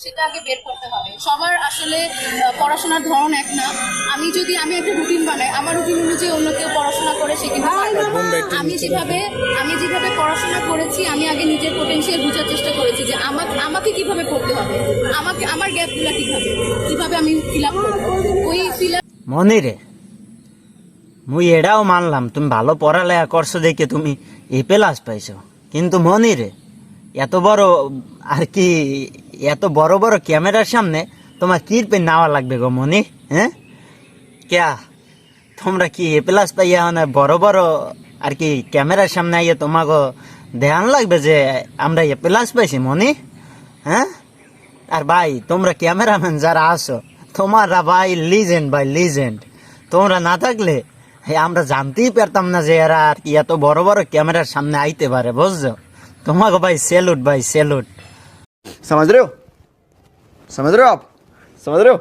সেটা আগে বের করতে হবে। সবার আসলে পড়াশোনার ধরন এক না। আমি একটা রুটিন বানাই, আমার রুটিন অনুযায়ী অন্য কেউ পড়াশোনা করে সে কিন্তু পারবে না। আমি যেভাবে পড়াশোনা করেছি, আমি আগে নিজের পোটেনশিয়াল বোঝার চেষ্টা করেছি যে আমাকে কিভাবে পড়তে হবে, আমার গ্যাপগুলো কিভাবে আমি ফিল আপ করবো। ওই ফিল আপ মনিরে, মুই এটাও মানলাম তুমি ভালো পড়ালেখা করছো দেখে তুমি A+ পাইছো, কিন্তু মনিরে এত বড় আর কি এত বড় বড় ক্যামেরার সামনে তোমার কি পেন নেওয়া লাগবে গো মনি? হ্যাঁ, ক্যা তোমরা কি A+ পাইয়া না বড় বড় আর কি ক্যামেরার সামনে আইয়ে তোমাকে ধ্যান লাগবে যে আমরা A+ পাইছি মনি? হ্যাঁ, আর ভাই তোমরা ক্যামেরাম্যান যারা আছো তোমরা ভাই লিজেন্ড, ভাই লিজেন্ড। তোমরা না থাকলে আমরা জানতেই পারতাম না যে এরা আর কি এত বড় বড় ক্যামেরার সামনে আইতে পারে, বুঝছো? তোমাকে ভাই স্যালুট, ভাই স্যালুট। समझ रहे हो आप समझ रहे हो